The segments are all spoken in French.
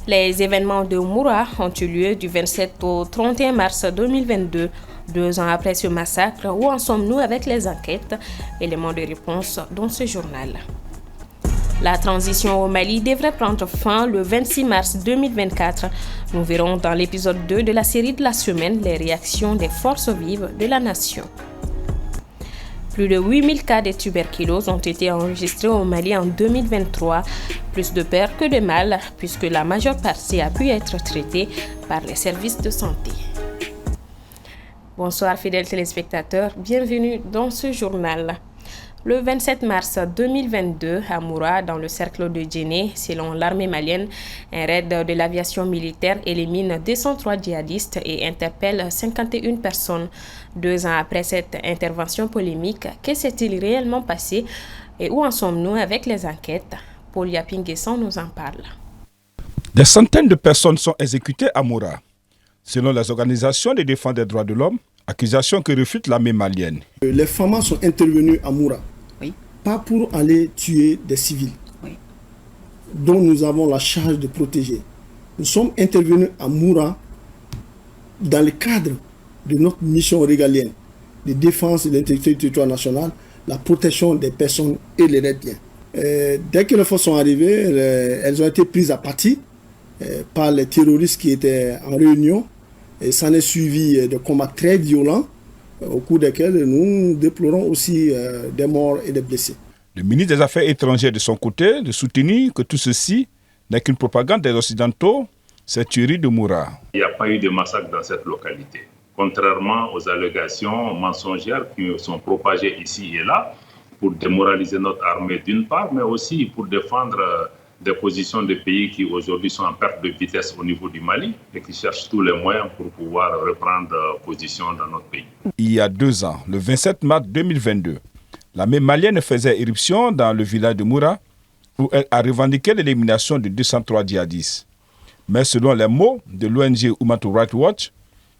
Les événements de Moura ont eu lieu du 27 au 31 mars 2022, 2 ans après ce massacre. Où en sommes-nous avec les enquêtes? Éléments de réponse dans ce journal. La transition au Mali devrait prendre fin le 26 mars 2024. Nous verrons dans l'épisode 2 de la série de la semaine les réactions des forces vives de la nation. Plus de 8000 cas de tuberculose ont été enregistrés au Mali en 2023, plus de peur que de mal, puisque la majeure partie a pu être traitée par les services de santé. Bonsoir fidèles téléspectateurs, bienvenue dans ce journal. Le 27 mars 2022, à Moura, dans le cercle de Djenné, selon l'armée malienne, un raid de l'aviation militaire élimine 203 djihadistes et interpelle 51 personnes. 2 ans après cette intervention polémique, que s'est-il réellement passé et où en sommes-nous avec les enquêtes? Paul Yapinguesson nous en parle. Des centaines de personnes sont exécutées à Moura. Selon les organisations de défense des droits de l'homme, accusation que refute l'armée malienne. Les FAMA sont intervenus à Moura. Oui. Pas pour aller tuer des civils, Oui. dont nous avons la charge de protéger. Nous sommes intervenus à Moura dans le cadre de notre mission régalienne de défense de l'intégrité du territoire national, la protection des personnes et les biens. Dès que les forces sont arrivées, elles ont été prises à partie par les terroristes qui étaient en réunion. Et ça en est suivi de combats très violents, au cours desquels nous déplorons aussi des morts et des blessés. Le ministre des Affaires étrangères, de son côté, de soutenir que tout ceci n'est qu'une propagande des Occidentaux, cette tuerie de Moura. Il n'y a pas eu de massacre dans cette localité. Contrairement aux allégations mensongères qui sont propagées ici et là, pour démoraliser notre armée d'une part, mais aussi pour défendre des positions de pays qui aujourd'hui sont en perte de vitesse au niveau du Mali et qui cherchent tous les moyens pour pouvoir reprendre position dans notre pays. Il y a 2 ans, le 27 mars 2022, l'armée malienne faisait éruption dans le village de Moura où elle a revendiqué l'élimination de 203 djihadistes. Mais selon les mots de l'ONG Human Rights Watch,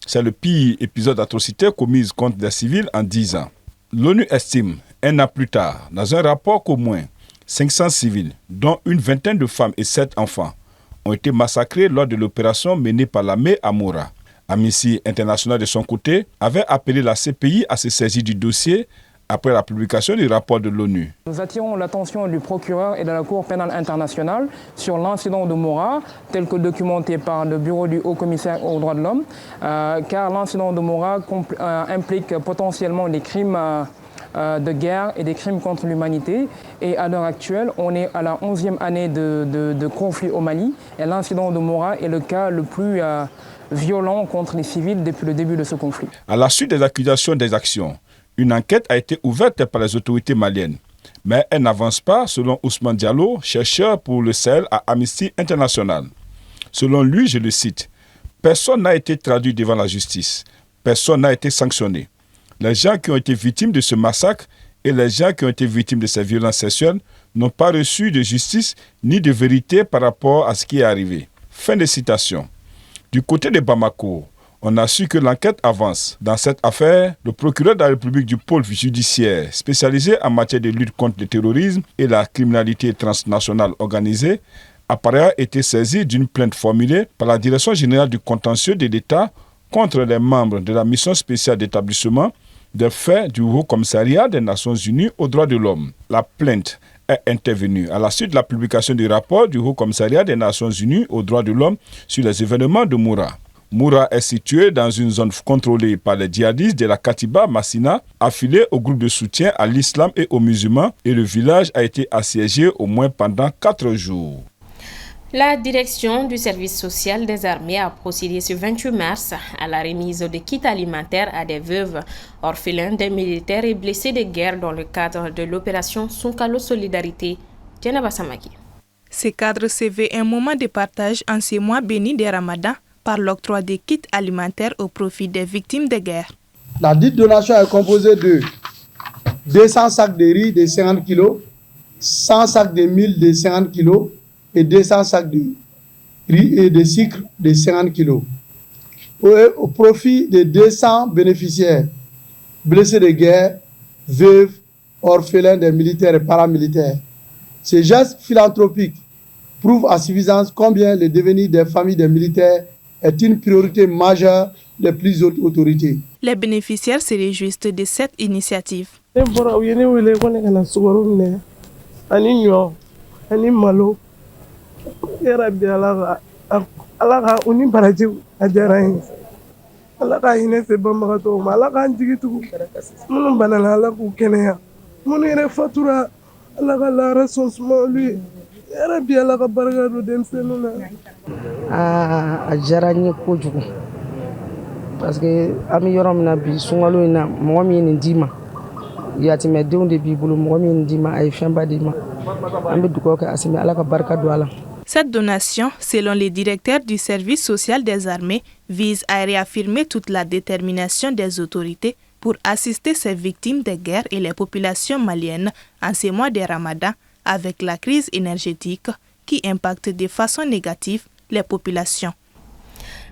c'est le pire épisode d'atrocité commise contre des civils en 10 ans. L'ONU estime, 1 an plus tard, dans un rapport qu'au moins 500 civils, dont une vingtaine de femmes et 7 enfants, ont été massacrés lors de l'opération menée par l'armée à Moura. Amnesty International, de son côté, avait appelé la CPI à se saisir du dossier après la publication du rapport de l'ONU. Nous attirons l'attention du procureur et de la Cour pénale internationale sur l'incident de Moura, tel que documenté par le bureau du haut-commissaire aux droits de l'homme, car l'incident de Moura implique potentiellement des crimes de guerre et des crimes contre l'humanité. Et à l'heure actuelle, on est à la 11e année de conflit au Mali. Et l'incident de Moura est le cas le plus violent contre les civils depuis le début de ce conflit. À la suite des accusations d'exactions, une enquête a été ouverte par les autorités maliennes. Mais elle n'avance pas, selon Ousmane Diallo, chercheur pour le Sahel à Amnesty International. Selon lui, je le cite, « Personne n'a été traduit devant la justice. Personne n'a été sanctionné. Les gens qui ont été victimes de ce massacre et les gens qui ont été victimes de ces violences sexuelles n'ont pas reçu de justice ni de vérité par rapport à ce qui est arrivé. » Fin de citation. Du côté de Bamako, on a su que l'enquête avance. Dans cette affaire, le procureur de la République du pôle judiciaire spécialisé en matière de lutte contre le terrorisme et la criminalité transnationale organisée a par ailleurs été saisi d'une plainte formulée par la Direction générale du contentieux de l'État contre les membres de la mission spéciale d'établissement des faits du Haut-Commissariat des Nations Unies aux droits de l'homme. La plainte est intervenue à la suite de la publication du rapport du Haut-Commissariat des Nations Unies aux droits de l'homme sur les événements de Moura. Moura est situé dans une zone contrôlée par les djihadistes de la Katiba Massina, affiliés au groupe de soutien à l'islam et aux musulmans, et le village a été assiégé au moins pendant 4 jours. La direction du service social des armées a procédé ce 28 mars à la remise de kits alimentaires à des veuves, orphelins des militaires et blessés de guerre dans le cadre de l'opération Sunkalo Solidarité. Djenaba Samaki. Ce cadre se veut un moment de partage en ces mois bénis de Ramadan par l'octroi des kits alimentaires au profit des victimes de guerre. La dite donation est composée de 200 sacs de riz de 50 kg, 100 sacs de mil de 50 kg et 200 sacs de riz et de sucre de 50 kg. Au profit de 200 bénéficiaires, blessés de guerre, veuves, orphelins des militaires et paramilitaires. Ce geste philanthropique prouve à suffisance combien le devenir des familles des militaires est une priorité majeure des plus hautes autorités. Les bénéficiaires se réjouissent de cette initiative. A diyara n ye kojugu parce que an bɛ yɔrɔ min na bi sunkalo in na mɔgɔ min ye nin d'i ma yatimɛdenw de b'i bolo mɔgɔ min ye nin d'i ma a ye fɛnba d'i ma an bɛ dugawu kɛ Asimi Ala ka barika don a la. Cette donation, selon le directeur du service social des armées, vise à réaffirmer toute la détermination des autorités pour assister ces victimes de guerre et les populations maliennes en ces mois de Ramadan avec la crise énergétique qui impacte de façon négative les populations.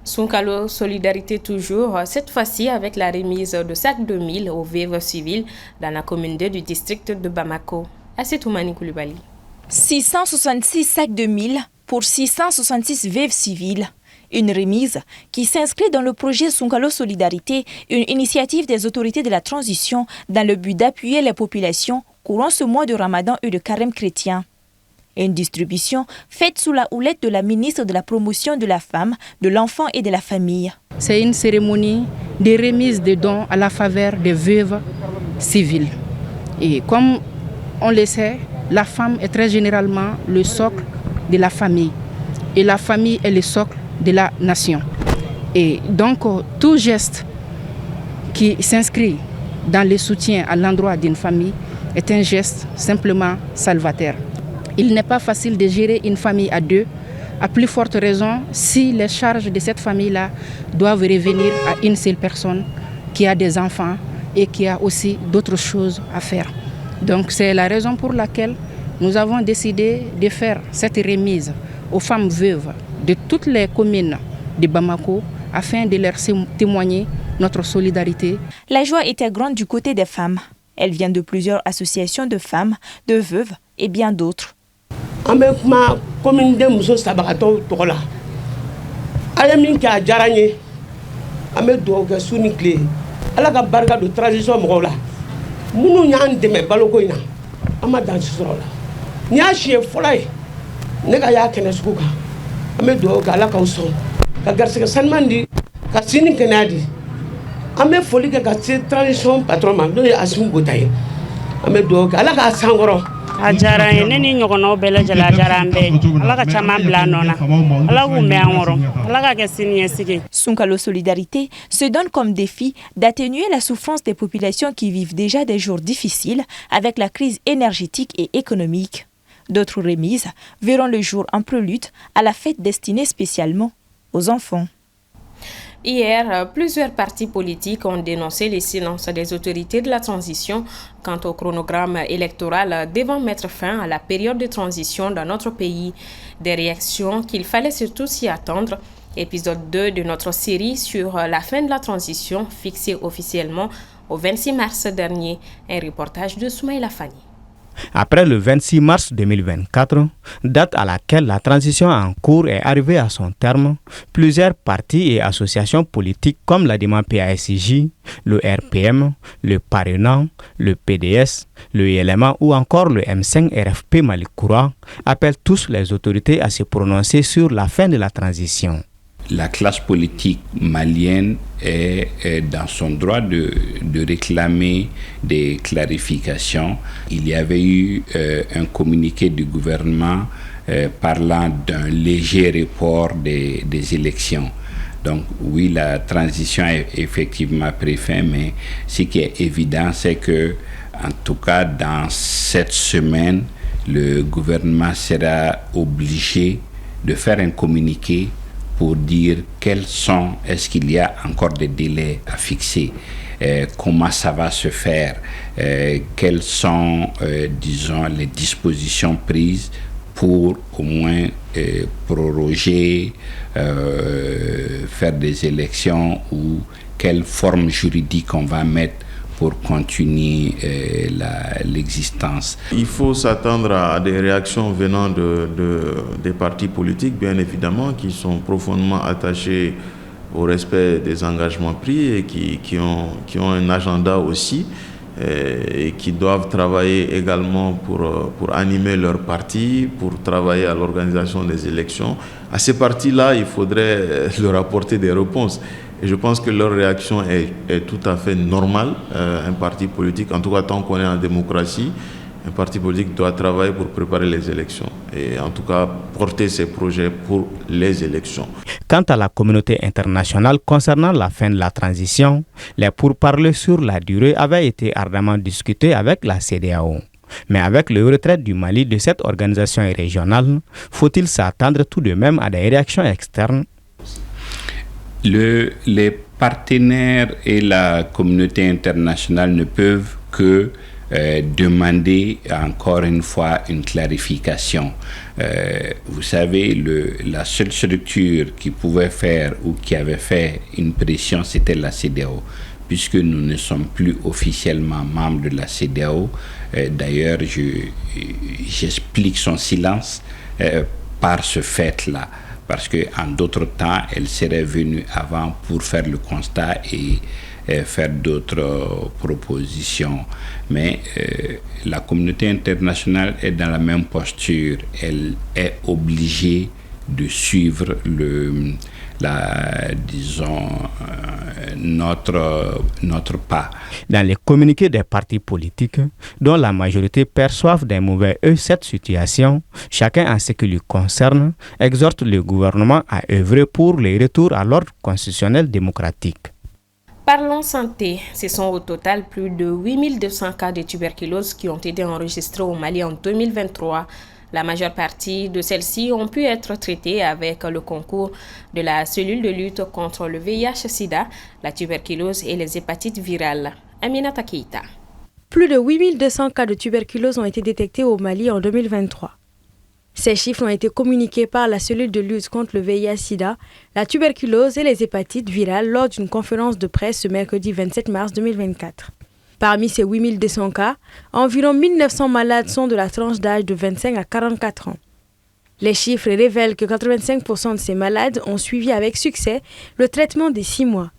Sunkalo Solidarité toujours, cette fois-ci avec la remise de sacs de mil aux veuves civiles dans la commune 2 du district de Bamako. Assetoumani Koulibaly. 666 sacs de mil pour 666 veuves civiles. Une remise qui s'inscrit dans le projet Sunkalo Solidarité, une initiative des autorités de la transition dans le but d'appuyer les populations courant ce mois de Ramadan et de carême chrétien. Une distribution faite sous la houlette de la ministre de la Promotion de la Femme, de l'Enfant et de la Famille. C'est une cérémonie de remise de dons à la faveur des veuves civiles. Et comme on le sait, la femme est très généralement le socle de la famille. Et la famille est le socle de la nation. Et donc, tout geste qui s'inscrit dans le soutien à l'endroit d'une famille est un geste simplement salvateur. Il n'est pas facile de gérer une famille à deux, à plus forte raison si les charges de cette famille-là doivent revenir à une seule personne qui a des enfants et qui a aussi d'autres choses à faire. Donc c'est la raison pour laquelle nous avons décidé de faire cette remise aux femmes veuves de toutes les communes de Bamako afin de leur témoigner notre solidarité. La joie était grande du côté des femmes. Elle vient de plusieurs associations de femmes, de veuves et bien d'autres. Sunkalo Solidarité se donne comme défi d'atténuer la souffrance des populations qui vivent déjà des jours difficiles avec la crise énergétique et économique. D'autres remises verront le jour en prélude à la fête destinée spécialement aux enfants. Hier, plusieurs partis politiques ont dénoncé les silences des autorités de la transition quant au chronogramme électoral devant mettre fin à la période de transition dans notre pays. Des réactions qu'il fallait surtout s'y attendre. Épisode 2 de notre série sur la fin de la transition fixée officiellement au 26 mars dernier. Un reportage de Soumaïla Fani. Après le 26 mars 2024, date à laquelle la transition en cours est arrivée à son terme, plusieurs partis et associations politiques comme la Démon PASJ, le RPM, le Parrainant, le PDS, le ILMA ou encore le M5 RFP Malikoura appellent tous les autorités à se prononcer sur la fin de la transition. La classe politique malienne est dans son droit de réclamer des clarifications. Il y avait eu un communiqué du gouvernement parlant d'un léger report des élections. Donc oui, la transition est effectivement pris fin, mais ce qui est évident, c'est que, en tout cas, dans cette semaine, le gouvernement sera obligé de faire un communiqué pour dire est-ce qu'il y a encore des délais à fixer, comment ça va se faire, quelles sont, disons, les dispositions prises pour au moins proroger, faire des élections ou quelle forme juridique on va mettre pour continuer l'existence. Il faut s'attendre à des réactions venant des partis politiques, bien évidemment, qui sont profondément attachés au respect des engagements pris et qui ont un agenda aussi et qui doivent travailler également pour animer leur parti, pour travailler à l'organisation des élections. À ces partis-là, il faudrait leur apporter des réponses. Et je pense que leur réaction est tout à fait normale. Un parti politique, en tout cas tant qu'on est en démocratie, un parti politique doit travailler pour préparer les élections et en tout cas porter ses projets pour les élections. Quant à la communauté internationale concernant la fin de la transition, les pourparlers sur la durée avaient été ardemment discutés avec la CEDEAO. Mais avec le retrait du Mali de cette organisation régionale, faut-il s'attendre tout de même à des réactions externes? Les partenaires et la communauté internationale ne peuvent que demander encore une fois une clarification. Vous savez, la seule structure qui pouvait faire ou qui avait fait une pression, c'était la CEDEAO. Puisque nous ne sommes plus officiellement membres de la CEDEAO, d'ailleurs, j'explique son silence par ce fait-là. Parce qu'en d'autres temps, elle serait venue avant pour faire le constat et faire d'autres propositions. Mais la communauté internationale est dans la même posture. Elle est obligée de suivre notre pas. Dans les communiqués des partis politiques, dont la majorité perçoivent d'un mauvais œil cette situation, chacun en ce qui lui concerne exhorte le gouvernement à œuvrer pour le retour à l'ordre constitutionnel démocratique. Parlons santé. Ce sont au total plus de 8200 cas de tuberculose qui ont été enregistrés au Mali en 2023. La majeure partie de celles-ci ont pu être traitées avec le concours de la cellule de lutte contre le VIH-Sida, la tuberculose et les hépatites virales. Aminata Keita. Plus de 8200 cas de tuberculose ont été détectés au Mali en 2023. Ces chiffres ont été communiqués par la cellule de lutte contre le VIH-Sida, la tuberculose et les hépatites virales lors d'une conférence de presse ce mercredi 27 mars 2024. Parmi ces 8200 cas, environ 1900 malades sont de la tranche d'âge de 25 à 44 ans. Les chiffres révèlent que 85% de ces malades ont suivi avec succès le traitement des 6 mois.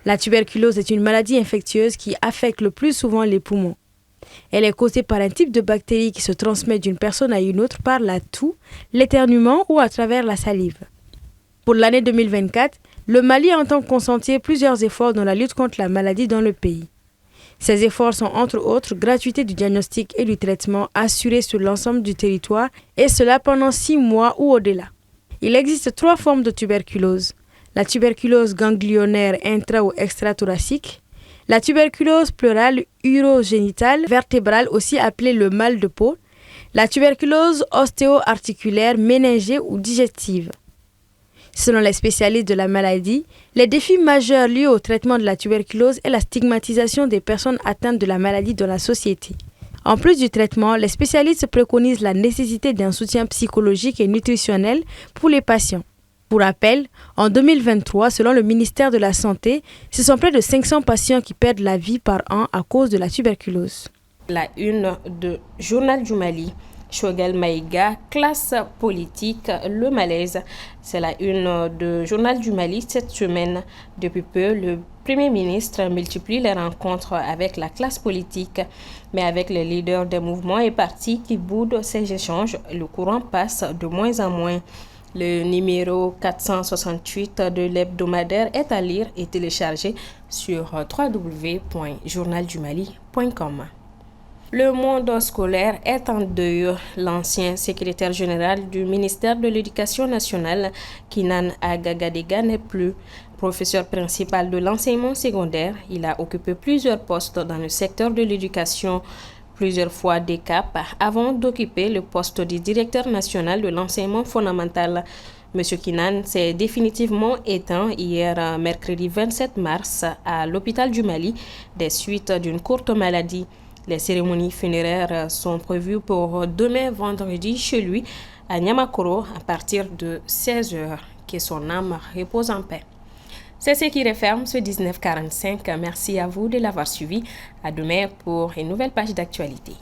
La tuberculose est une maladie infectieuse qui affecte le plus souvent les poumons. Elle est causée par un type de bactérie qui se transmet d'une personne à une autre par la toux, l'éternuement ou à travers la salive. Pour l'année 2024, le Mali entend consentir plusieurs efforts dans la lutte contre la maladie dans le pays. Ces efforts sont entre autres gratuité du diagnostic et du traitement assurés sur l'ensemble du territoire et cela pendant 6 mois ou au-delà. Il existe 3 formes de tuberculose. La tuberculose ganglionnaire intra- ou extrathoracique, la tuberculose pleurale urogénitale vertébrale aussi appelée le mal de peau, la tuberculose ostéo-articulaire méningée ou digestive. Selon les spécialistes de la maladie, les défis majeurs liés au traitement de la tuberculose est la stigmatisation des personnes atteintes de la maladie dans la société. En plus du traitement, les spécialistes préconisent la nécessité d'un soutien psychologique et nutritionnel pour les patients. Pour rappel, en 2023, selon le ministère de la Santé, ce sont près de 500 patients qui perdent la vie par an à cause de la tuberculose. La une de Journal du Mali. Choguel Maïga, classe politique, le malaise. C'est la une de Journal du Mali cette semaine. Depuis peu, le Premier ministre multiplie les rencontres avec la classe politique, mais avec les leaders des mouvements et partis qui boudent ces échanges, le courant passe de moins en moins. Le numéro 468 de l'hebdomadaire est à lire et télécharger sur www.journaldumali.com. Le monde scolaire est en deuil. L'ancien secrétaire général du ministère de l'Éducation nationale, Kinan Agagadega, n'est plus professeur principal de l'enseignement secondaire. Il a occupé plusieurs postes dans le secteur de l'éducation, plusieurs fois des caps, avant d'occuper le poste de directeur national de l'enseignement fondamental. M. Kinan s'est définitivement éteint hier, mercredi 27 mars, à l'hôpital du Mali, des suites d'une courte maladie. Les cérémonies funéraires sont prévues pour demain vendredi chez lui à Niamakoro à partir de 16h. Que son âme repose en paix. C'est ce qui referme ce 1945. Merci à vous de l'avoir suivi. À demain pour une nouvelle page d'actualité.